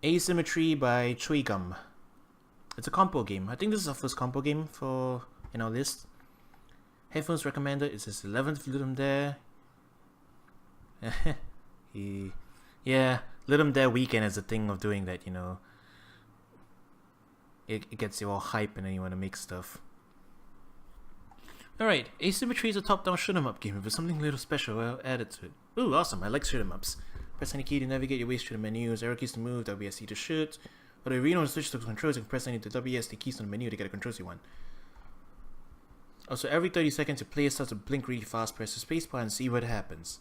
Asymmetry by Gum. It's a Compo game. I think this is our first Compo game for in our list. Headphones recommended. It's his 11th Ludum there. Yeah, Ludum Dare weekend is a thing of doing that, you know. It gets you all hype and then you want to make stuff. Alright, Asymmetry is a top-down shoot-'em-up game with something a little special added to it. Ooh, awesome, I like shoot-'em-ups. Press any key to navigate your way through the menus, arrow keys to move, WSD to shoot. Or to read on the switch to controls, you can press any of the WSD keys on the menu to get the controls you want. Also, every 30 seconds your player starts to blink really fast, press the spacebar and see what happens.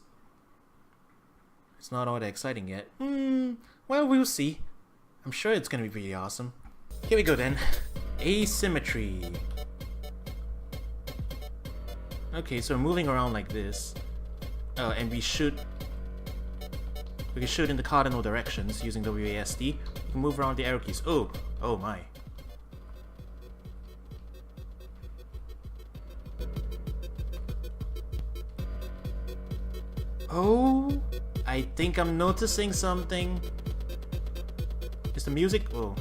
It's not all that exciting yet. Well, we'll see. I'm sure it's gonna be pretty awesome. Here we go then. Asymmetry. Okay, so we're moving around like this. Oh, and we can shoot in the cardinal directions using WASD. You can move around the arrow keys. Oh my. Oh, I think I'm noticing something. Is the music? Oh.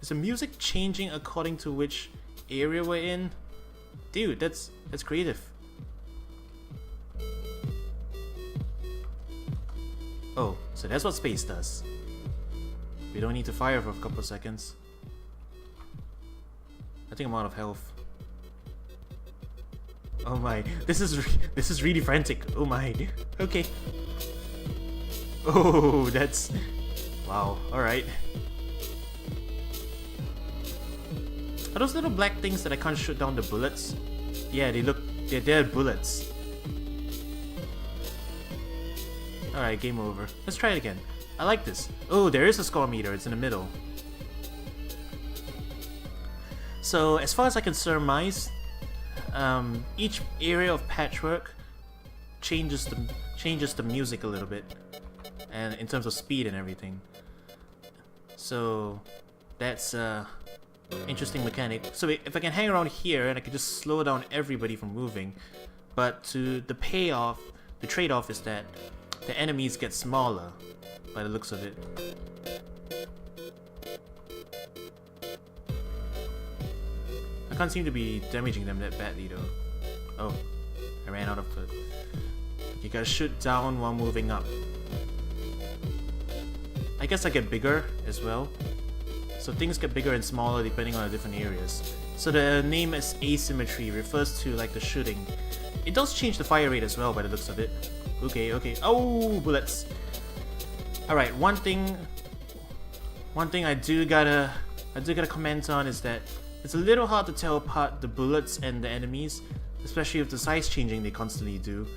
Is the music changing according to which area we're in? Dude, that's creative. Oh, so that's what space does. We don't need to fire for a couple of seconds. I think I'm out of health. Oh my, this is really frantic. Oh my. Okay. Oh, that's wow. All right. Are those little black things that I can't shoot down the bullets? Yeah, they're bullets. Alright, game over. Let's try it again. I like this. Oh, there is a score meter, it's in the middle. So, as far as I can surmise, each area of patchwork changes the music a little bit. And in terms of speed and everything. So, that's interesting mechanic. So if I can hang around here and I can just slow down everybody from moving, but the trade-off is that the enemies get smaller by the looks of it. I can't seem to be damaging them that badly though. Oh, I ran out of foot. You gotta shoot down while moving up. I guess I get bigger as well. So things get bigger and smaller depending on the different areas. So the name is Asymmetry refers to like the shooting. It does change the fire rate as well by the looks of it. Okay. Oh, bullets. Alright, one thing I do gotta comment on is that it's a little hard to tell apart the bullets and the enemies, especially with the size changing they constantly do.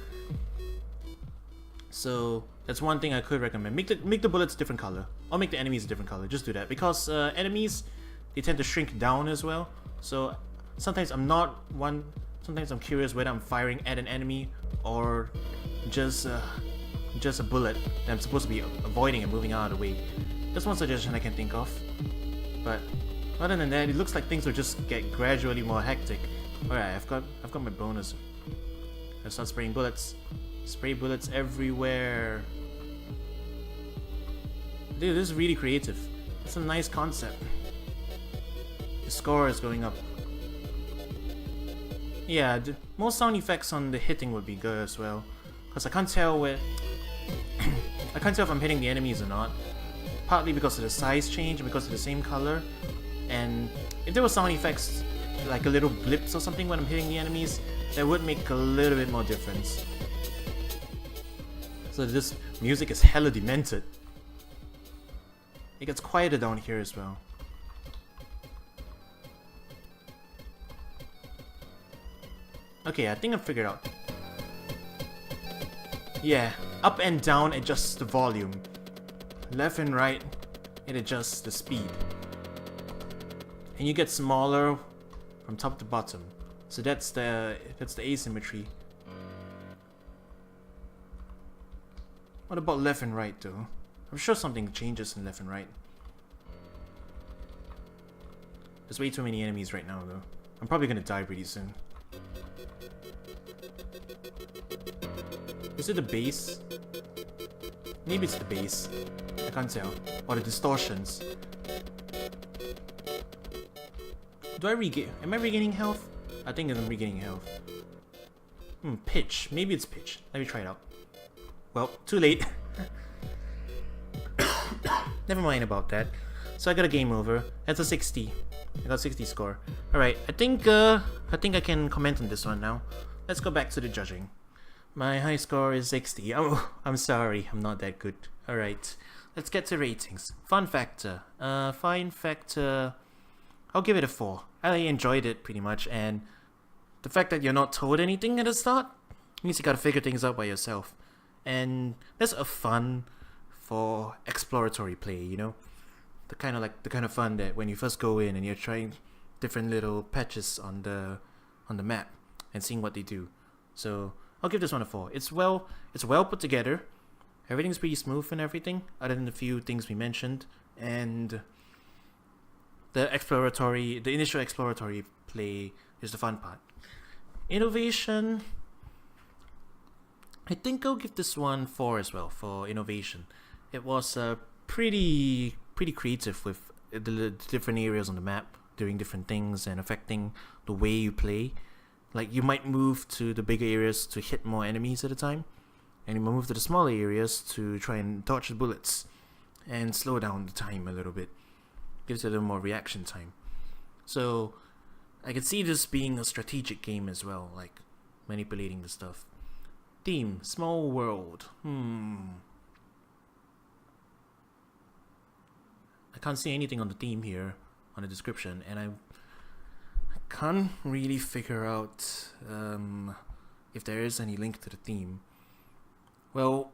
So that's one thing I could recommend. Make the bullets a different color, or make the enemies a different color. Just do that because enemies, they tend to shrink down as well. So sometimes sometimes I'm curious whether I'm firing at an enemy or just a bullet that I'm supposed to be avoiding and moving out of the way. That's one suggestion I can think of. But other than that, it looks like things will just get gradually more hectic. Alright, I've got my bonus. Let's start spraying bullets. Spray bullets everywhere. Dude, this is really creative. It's a nice concept. The score is going up. Yeah, more sound effects on the hitting would be good as well. Because I can't tell if I'm hitting the enemies or not. Partly because of the size change and because of the same color. And if there were sound effects, like a little blips or something when I'm hitting the enemies, that would make a little bit more difference. So this music is hella demented. It gets quieter down here as well. Okay, I think I figured out. Yeah, up and down adjusts the volume. Left and right, it adjusts the speed. And you get smaller from top to bottom. So that's the asymmetry. What about left and right though? I'm sure something changes in left and right. There's way too many enemies right now though. I'm probably gonna die pretty soon. Is it the bass? Maybe it's the bass. I can't tell. Or the distortions. Do I regain? Am I regaining health? I think I'm regaining health. Pitch. Maybe it's pitch. Let me try it out. Well, too late. Never mind about that. So I got a game over. That's a 60. I got 60 score. Alright, I think I can comment on this one now. Let's go back to the judging. My high score is 60. Oh, I'm sorry, I'm not that good. Alright, let's get to ratings. Fun factor. Fun factor... I'll give it a 4. I enjoyed it pretty much, and the fact that you're not told anything at the start means you gotta figure things out by yourself. And that's a fun for exploratory play, you know? The kind of fun that when you first go in and you're trying different little patches on the map and seeing what they do. So I'll give this one a 4. It's well put together. Everything's pretty smooth and everything, other than the few things we mentioned, and the initial exploratory play is the fun part. Innovation, I think I'll give this one 4 as well for innovation. It was pretty creative with the different areas on the map doing different things and affecting the way you play. Like, you might move to the bigger areas to hit more enemies at a time, and you might move to the smaller areas to try and dodge the bullets and slow down the time a little bit. Gives you a little more reaction time. So I can see this being a strategic game as well, like manipulating the stuff. Theme, small world. I can't see anything on the theme here on the description, and I can't really figure out if there is any link to the theme. Well,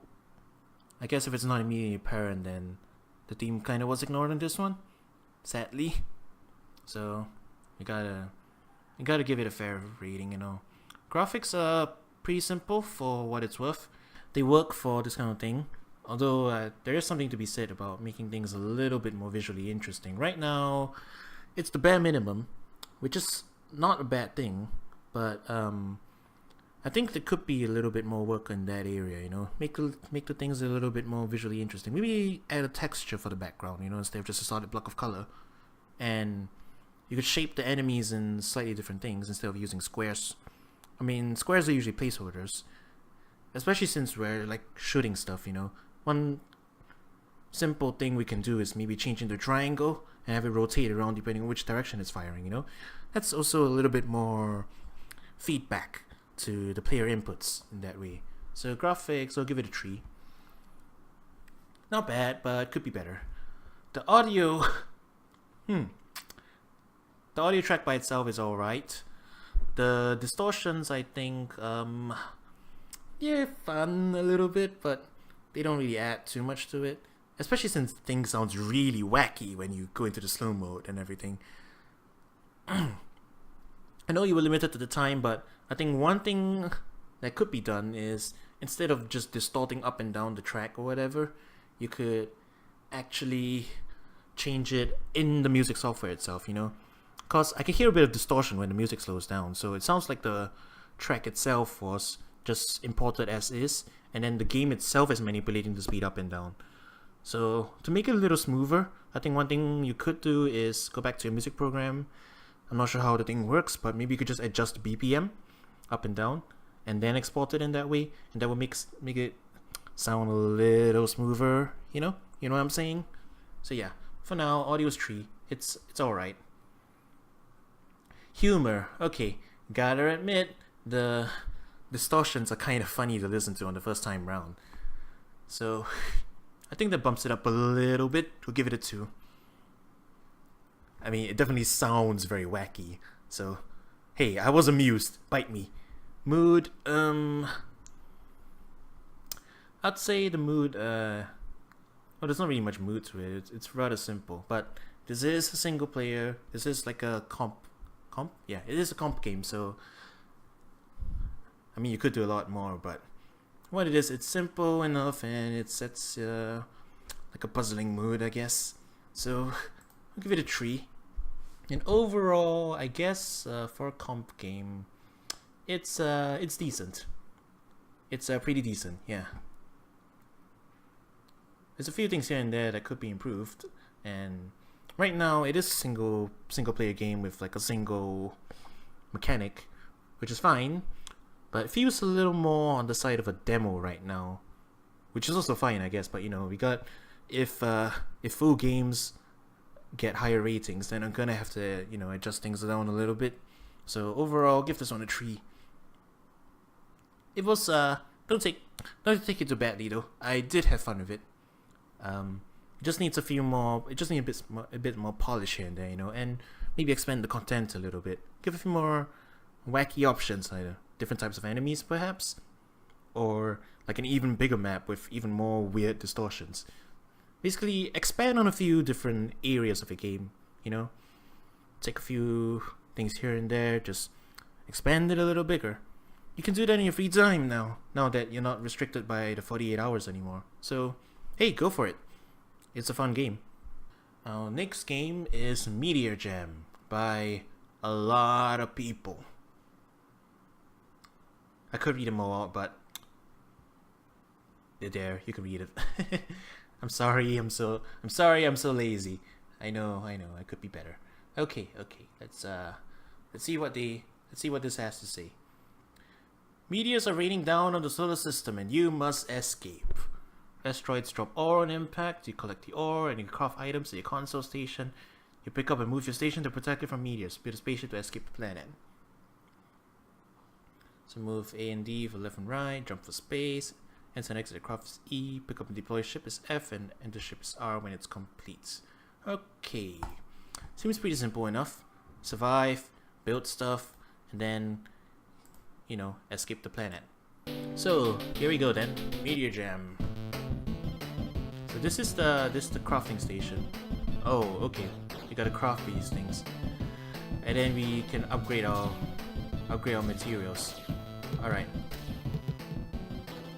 I guess if it's not immediately apparent, then the theme kind of was ignored on this one, sadly. So you gotta give it a fair rating, you know. Graphics are pretty simple for what it's worth. They work for this kind of thing. Although there is something to be said about making things a little bit more visually interesting. Right now, it's the bare minimum, which is not a bad thing, but I think there could be a little bit more work in that area, you know. Make the things a little bit more visually interesting. Maybe add a texture for the background, you know, instead of just a solid block of color. And you could shape the enemies in slightly different things instead of using squares. I mean, squares are usually placeholders, especially since we're like shooting stuff, you know. One simple thing we can do is maybe change into a triangle and have it rotate around depending on which direction it's firing, you know. That's also a little bit more feedback to the player inputs in that way. So graphics, I'll give it a 3. Not bad, but could be better. The audio, the audio track by itself is alright. The distortions, I think, yeah, fun a little bit, but they don't really add too much to it. Especially since things sounds really wacky when you go into the slow mode and everything. I know you were limited to the time, but I think one thing that could be done is, instead of just distorting up and down the track or whatever, you could actually change it in the music software itself, you know? Because I can hear a bit of distortion when the music slows down, so it sounds like the track itself was just imported as is, and then the game itself is manipulating the speed up and down. So to make it a little smoother, I think one thing you could do is go back to your music program. I'm not sure how the thing works, but maybe you could just adjust the BPM up and down and then export it in that way, and that will make it sound a little smoother, you know what I'm saying? So yeah, for now, audio's 3. It's alright. Humor, okay, gotta admit, the distortions are kind of funny to listen to on the first time round. So I think that bumps it up a little bit. We'll give it a 2. I mean, it definitely sounds very wacky. So, hey, I was amused. Bite me. Mood, I'd say the mood, well, there's not really much mood to it. It's rather simple. But this is a single player. This is like a comp? Yeah, it is a comp game. So, I mean, you could do a lot more, but what it is, it's simple enough, and it sets like a puzzling mood, I guess. So I'll give it a 3. And overall, I guess for a comp game, it's decent. It's pretty decent, yeah. There's a few things here and there that could be improved, and right now it is a single player game with like a single mechanic, which is fine, but it feels a little more on the side of a demo right now, which is also fine, I guess. But you know, we got if full games get higher ratings, then I'm gonna have to, you know, adjust things down a little bit. So overall, give this one a 3. It was don't take it too badly though. I did have fun with it. It just needs a few more. It just needs a bit more polish here and there, you know, and maybe expand the content a little bit. Give a few more wacky options, either different types of enemies, perhaps, or like an even bigger map with even more weird distortions. Basically, expand on a few different areas of the game, you know. Take a few things here and there, just expand it a little bigger. You can do that in your free time now that you're not restricted by the 48 hours anymore. So, hey, go for it. It's a fun game. Our next game is Meteor Jam by a lot of people. I could read them all out, but they're there. You can read it. I'm sorry. I'm so lazy. I know. I could be better. Okay. Let's see what this has to say. Meteors are raining down on the solar system, and you must escape. Asteroids drop ore on impact. You collect the ore, and you craft items at your console station. You pick up and move your station to protect it from meteors. Build a spaceship to escape the planet. So move A and D for left and right. Jump for space. Enter and exit the craft is E. Pick up and deploy ship is F, and enter ship is R when it's complete. Okay. Seems pretty simple enough. Survive, build stuff, and then, you know, escape the planet. So here we go then. Meteor Jam. So this is the crafting station. Oh, okay. We gotta craft these things, and then we can upgrade our materials. All right.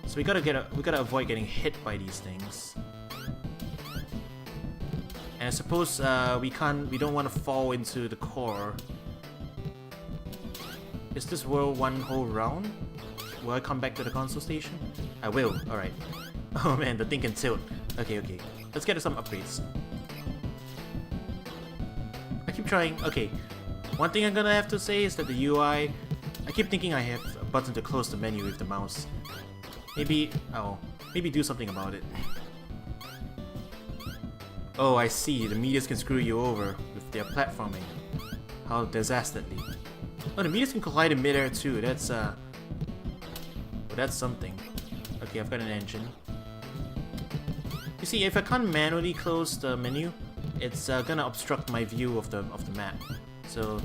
So we gotta avoid getting hit by these things. And I suppose we don't want to fall into the core. Is this world one whole round? Will I come back to the console station? I will. Alright. Oh man, the thing can tilt. Okay. Let's get some upgrades. I keep trying. Okay. One thing I'm gonna have to say is that the UI, I keep thinking I have a button to close the menu with the mouse. Maybe do something about it. Oh, I see. The meteors can screw you over with their platforming. How disastrously. Oh, the meteors can collide in midair too. That's well, that's something. Okay, I've got an engine. You see, if I can't manually close the menu, it's gonna obstruct my view of the map. So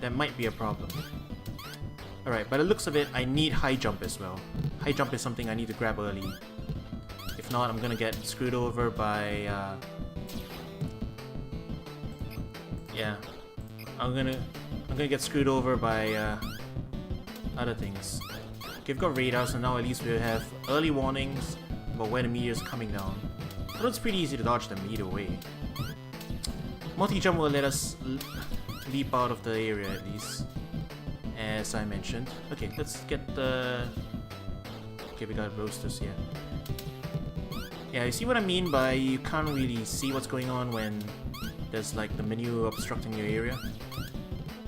that might be a problem. Alright, by the looks of it, I need high jump as well. High jump is something I need to grab early. If not, I'm gonna get screwed over by yeah, I'm gonna get screwed over by other things. Okay, we've got radar, so now at least we have early warnings about where the meteors are coming down. Although it's pretty easy to dodge them either way. Multi-jump will let us leap out of the area at least, as I mentioned. Okay, let's get the... Okay, we got roasters here. Yeah, you see what I mean by you can't really see what's going on when there's like the menu obstructing your area?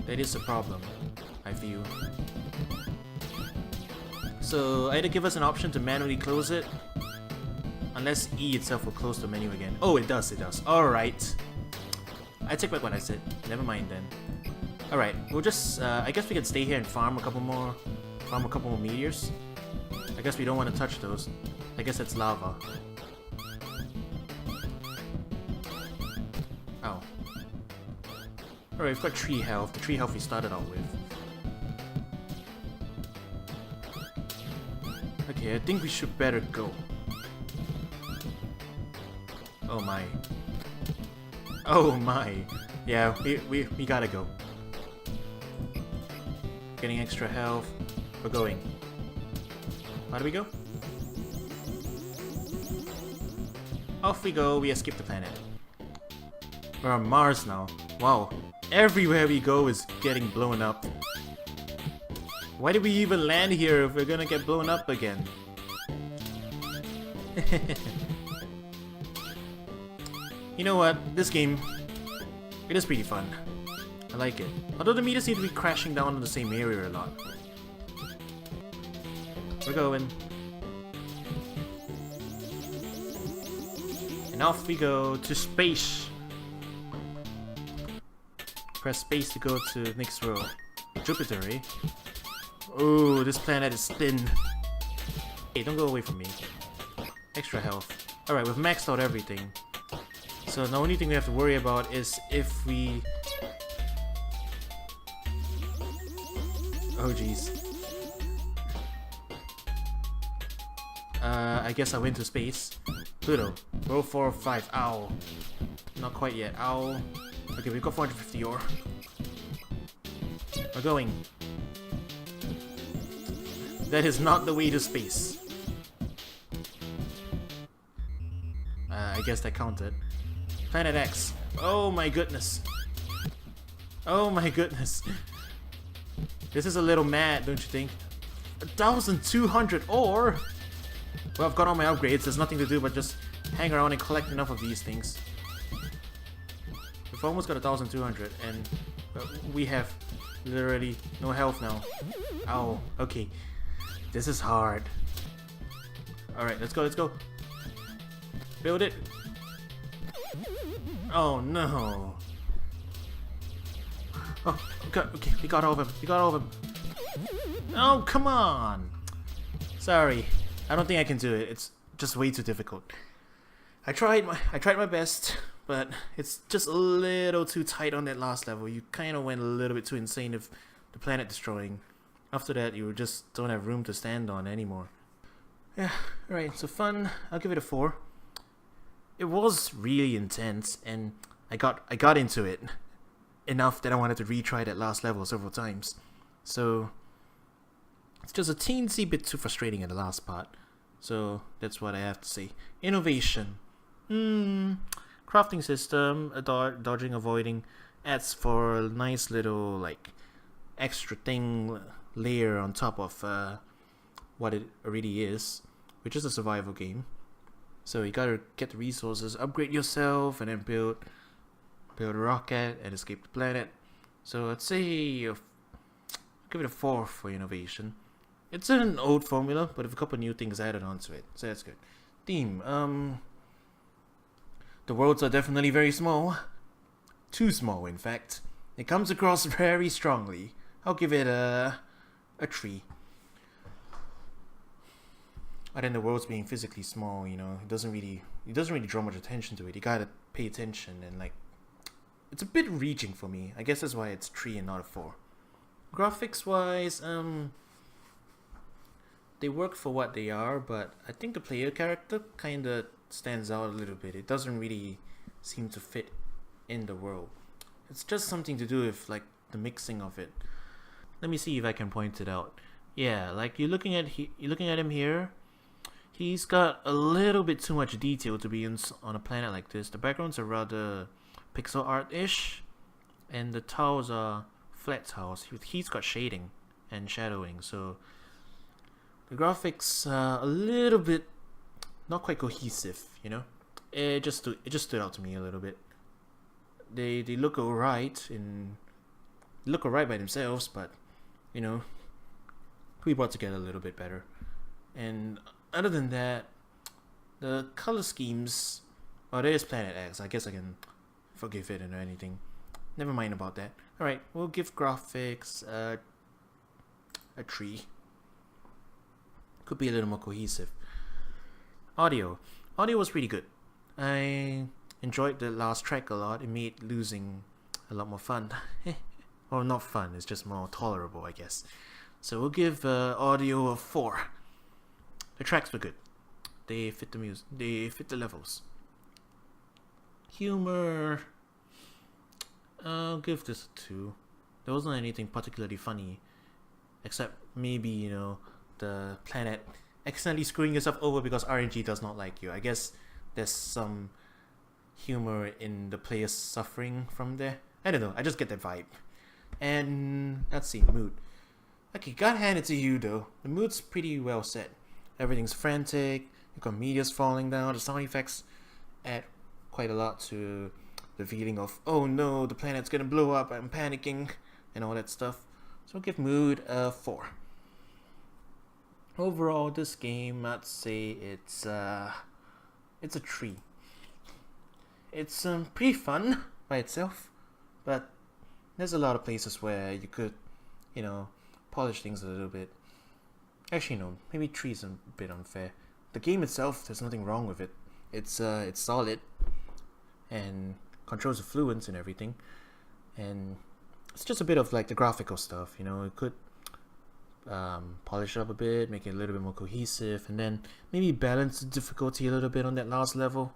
That is a problem, I feel. So either give us an option to manually close it, unless E itself will close the menu again. Oh, it does. Alright. I take back what I said. Never mind then. Alright, we'll just, I guess we can stay here and farm a couple more meteors. I guess we don't want to touch those. I guess that's lava. Oh. Alright, we've got tree health. The tree health we started out with. Okay, I think we should better go. Oh my. Oh my. Yeah, we gotta go. Getting extra health. We're going. How do we go? Off we go, we escape the planet. We're on Mars now. Wow. Everywhere we go is getting blown up. Why did we even land here if we're gonna get blown up again? You know what? This game, it is pretty fun. I like it. Although the meters seem to be crashing down in the same area a lot. We're going. And off we go to space. Press space to go to next row. Jupiter, eh? Oh, this planet is thin. Hey, don't go away from me. Extra health. Alright, we've maxed out everything. So the only thing we have to worry about is if we... Oh jeez. I guess I went to space. Pluto. Row 4 or 5. Ow. Not quite yet. Ow. Okay, we've got 450 ore. We're going. That is not the way to space. I guess that counted. Planet X. Oh my goodness. Oh my goodness. This is a little mad, don't you think? 1,200 ore? Well, I've got all my upgrades. There's nothing to do but just hang around and collect enough of these things. We've almost got 1,200 and we have literally no health now. Ow. Okay. This is hard. Alright, let's go, let's go. Build it. Oh no. Oh, okay, we got all of them. We got all of them. Oh, come on. Sorry. I don't think I can do it. It's just way too difficult. I tried my best, but it's just a little too tight on that last level. You kind of went a little bit too insane with the planet destroying. After that, you just don't have room to stand on anymore. Yeah, right, so fun. I'll give it a 4. It was really intense, and I got into it enough that I wanted to retry that last level several times. So it's just a teensy bit too frustrating in the last part. So that's what I have to say. Innovation. Crafting system, dodging, avoiding, adds for a nice little like extra thing layer on top of what it already is, which is a survival game. So you gotta get the resources, upgrade yourself, and then build a rocket and escape the planet. So I'd say give it a 4 for innovation. It's an old formula, but with a couple new things added onto it, so that's good. Theme. The worlds are definitely very small. Too small, in fact. It comes across very strongly. I'll give it a 3. Other than the worlds being physically small, you know, it doesn't really draw much attention to it. You gotta pay attention, and like, it's a bit reaching for me. I guess that's why it's 3 and not a 4. Graphics wise, they work for what they are, but I think the player character kinda stands out a little bit. It doesn't really seem to fit in the world. It's just something to do with like the mixing of it. Let me see if I can point it out. Yeah, like you're looking at him here. He's got a little bit too much detail to be on a planet like this. The backgrounds are rather pixel art-ish, and the tiles are flat tiles. He's got shading and shadowing, so the graphics are a little bit not quite cohesive, you know. It just stood out to me a little bit. They look alright by themselves, but you know, we brought together a little bit better. And other than that, the color schemes, well, there is Planet X. I guess I can forgive it or anything. Never mind about that. Alright, we'll give graphics a 3. Could be a little more cohesive. Audio was pretty good. I enjoyed the last track a lot. It made losing a lot more fun. Well, not fun, it's just more tolerable, I guess. So we'll give audio a 4. The tracks were good. They fit the music. They fit the levels. Humor, I'll give this a 2. There wasn't anything particularly funny, except maybe, you know, the planet accidentally screwing yourself over because RNG does not like you. I guess there's some humor in the players suffering from there. I don't know, I just get that vibe. And let's see, mood. Okay, gotta hand it to you though. The mood's pretty well set. Everything's frantic, you've got meteors falling down, the sound effects add quite a lot to the feeling of, oh no, the planet's gonna blow up, I'm panicking, and all that stuff. So I'll give mood a 4. Overall, this game, I'd say it's a 3. It's pretty fun by itself, but there's a lot of places where you could, you know, polish things a little bit. Actually, no, maybe 3 is a bit unfair. The game itself, there's nothing wrong with it. It's solid and controls the fluence and everything, and it's just a bit of like the graphical stuff, you know. It could polish it up a bit, make it a little bit more cohesive, and then maybe balance the difficulty a little bit on that last level.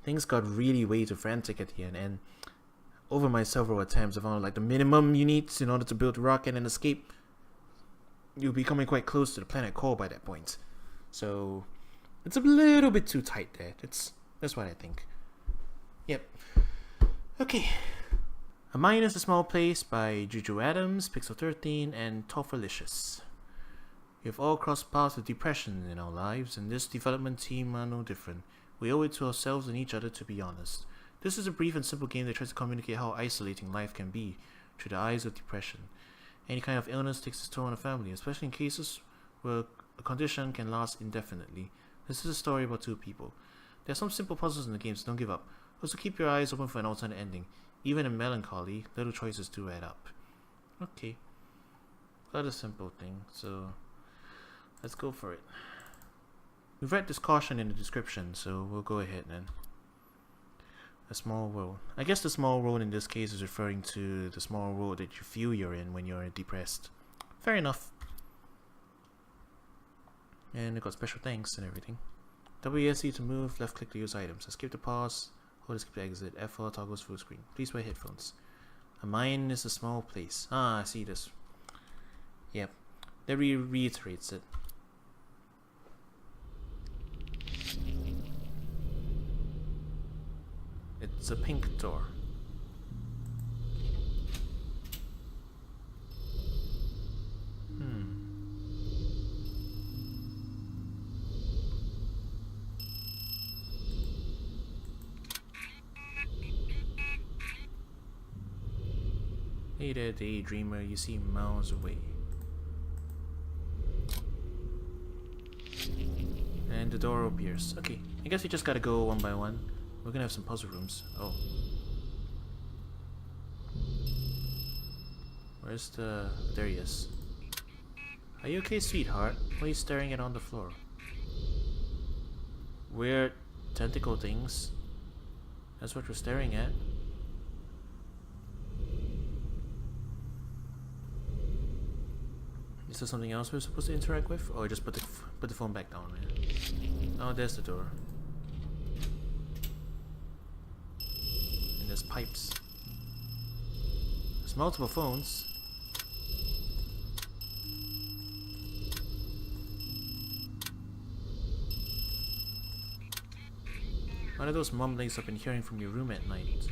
Things got really way too frantic at the end, and over my several attempts I found like the minimum you need in order to build a rocket and escape, you'll be coming quite close to the planet core by that point. So it's a little bit too tight there. That's what I think. Yep. Okay. A Mine is a Small Place by Juju Adams, Pixel 13, and Toffelicious. We have all crossed paths with depression in our lives, and this development team are no different. We owe it to ourselves and each other to be honest. This is a brief and simple game that tries to communicate how isolating life can be through the eyes of depression. Any kind of illness takes its toll on a family, especially in cases where a condition can last indefinitely. This is a story about 2 people. There are some simple puzzles in the game, so don't give up. Also keep your eyes open for an alternate ending. Even in melancholy, little choices do add up. Okay. Got a simple thing, so let's go for it. We've read this caution in the description, so we'll go ahead then. A small world. I guess the small world in this case is referring to the small world that you feel you're in when you're depressed. Fair enough. And it got special thanks and everything. WSC to move, left click to use items. Escape to pause, hold escape to exit, F4 toggles full screen. Please wear headphones. A mine is a small place. Ah, I see this. Yep. That reiterates it. It's a pink door. Hey there, daydreamer, you seem miles away. And the door appears. Okay, I guess we just gotta go one by one. We're gonna have some puzzle rooms. Oh. Where's the... there he is. Are you okay, sweetheart? Why are you staring at on the floor? Weird tentacle things. That's what we're staring at. Is there something else we're supposed to interact with? Or just put the phone back down, man? Oh, there's the door. And there's pipes. There's multiple phones. One of those mumblings I've been hearing from your room at night.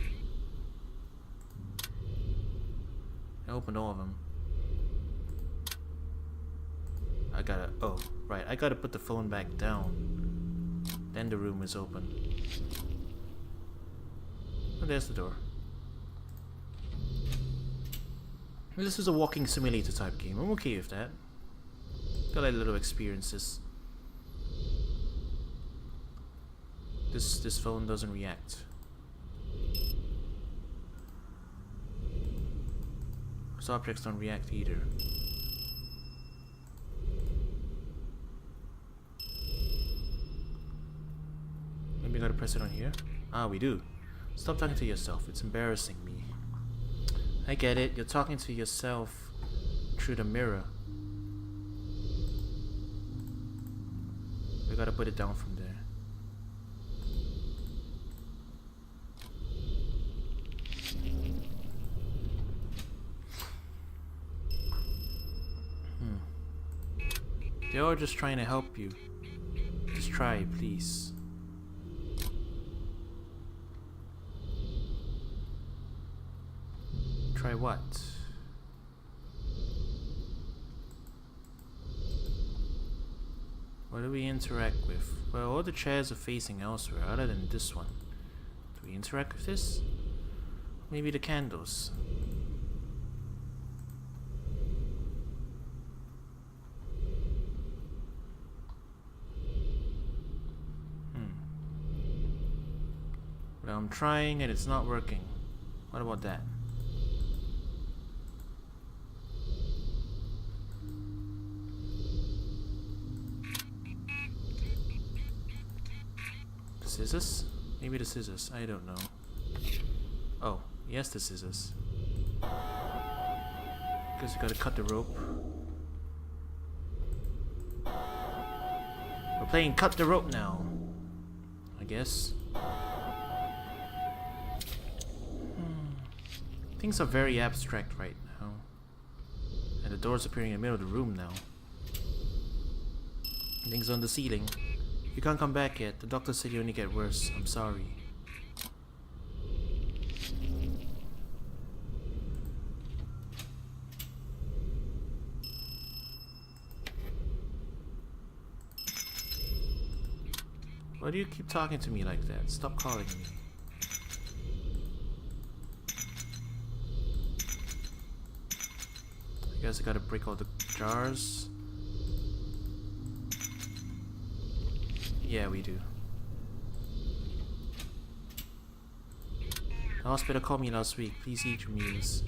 I opened all of them. Oh, right, I gotta put the phone back down. Then the room is open. Oh, there's the door. This is a walking simulator type game. I'm okay with that. Got like little experiences. This phone doesn't react. Those objects don't react either. Maybe I gotta press it on here. Ah, we do. Stop talking to yourself. It's embarrassing me. I get it. You're talking to yourself through the mirror. We gotta put it down from there. They are just trying to help you. Just try, please. Try what? What do we interact with? Well, all the chairs are facing elsewhere other than this one. Do we interact with this? Maybe the candles. Well, I'm trying and it's not working. What about that? The scissors? Maybe the scissors. I don't know. Oh, yes, the scissors. Guess you gotta cut the rope. We're playing cut the rope now, I guess. Things are very abstract right now. And the door's appearing in the middle of the room now. Things on the ceiling. You can't come back yet. The doctor said you only get worse. I'm sorry. Why do you keep talking to me like that? Stop calling me. I guess I gotta break all the jars. Yeah, we do. The hospital called me last week. Please eat your meals.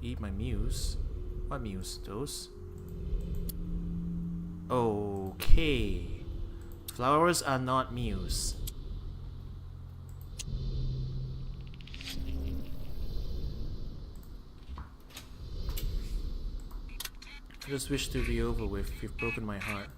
Eat my meals? What meals? Those? Okay. Flowers are not meals. I just wish to be over with. You've broken my heart.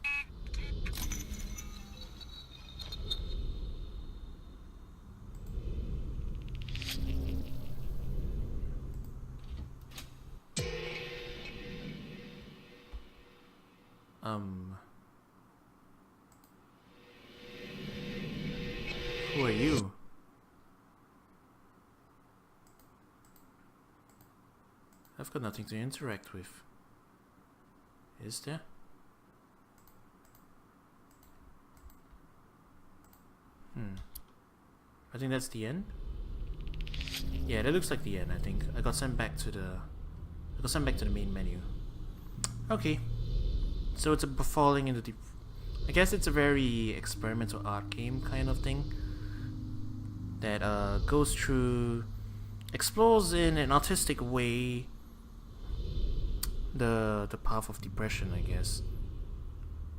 Who are you? I've got nothing to interact with. Is there? I think that's the end. Yeah, that looks like the end. I think I got sent back to the main menu. Okay, so it's a falling into the. I guess it's a very experimental art game kind of thing that goes through, explores in an artistic way the path of depression, I guess.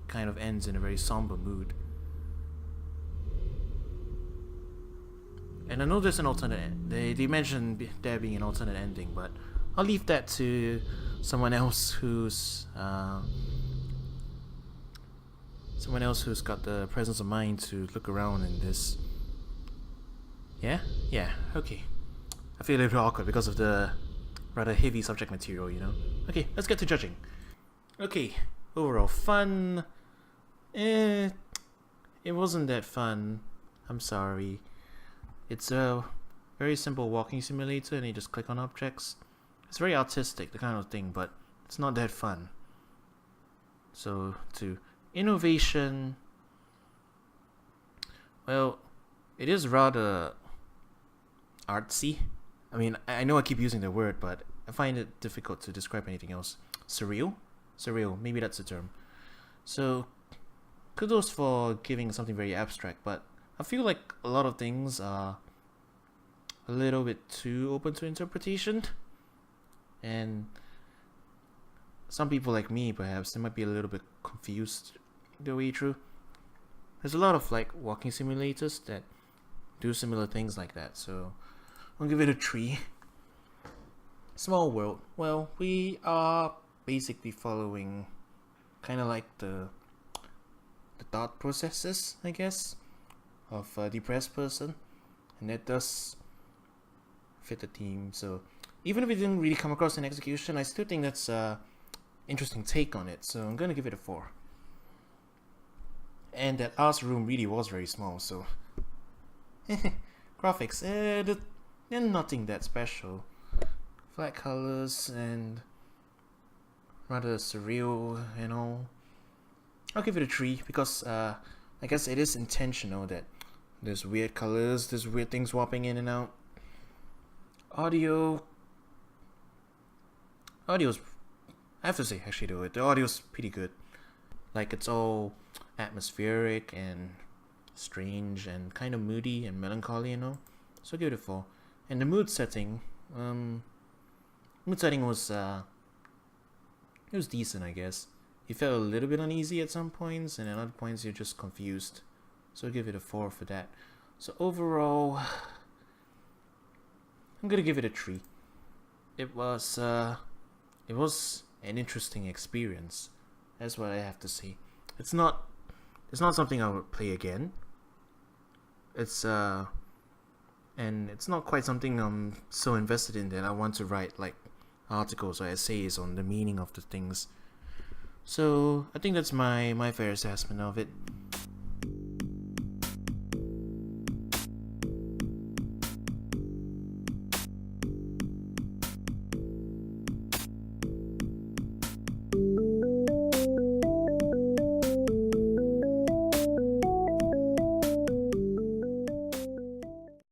Kind of ends in a very somber mood. And I know there's an alternate. They mentioned there being an alternate ending, but I'll leave that to someone else who's got the presence of mind to look around in this. Yeah, okay. I feel a little awkward because of the rather heavy subject material, you know. Okay, let's get to judging. Okay, overall fun. It wasn't that fun. I'm sorry. It's a very simple walking simulator and you just click on objects. It's very artistic, the kind of thing, but it's not that fun. So, to innovation, well, it is rather artsy. I mean, I know I keep using the word, but I find it difficult to describe anything else. Surreal? Surreal, maybe that's the term. So, kudos for giving something very abstract, but I feel like a lot of things are a little bit too open to interpretation. And some people like me, perhaps, they might be a little bit confused the way through. There's a lot of like walking simulators that do similar things like that, so I'll give it a 3. Small world. Well, we are basically following kind of like the thought processes, I guess, of a depressed person, and that does fit the theme. So even if it didn't really come across in execution, I still think that's an interesting take on it, so I'm gonna give it a 4. And that last room really was very small, so graphics, they're nothing that special. Flat colors and rather surreal and all. I'll give it a 3 because I guess it is intentional that there's weird colors, there's weird things swapping in and out. Audio's, I have to say actually though, the audio's pretty good. Like it's all atmospheric and strange and kind of moody and melancholy, you know. So give it a 4. And the mood setting was it was decent, I guess. You felt a little bit uneasy at some points, and at other points you're just confused. So I'll give it a 4 for that. So overall, I'm gonna give it a 3. It was an interesting experience. That's what I have to say. It's not something I would play again. And it's not quite something I'm so invested in that I want to write like articles or essays on the meaning of the things. So I think that's my fair assessment of it.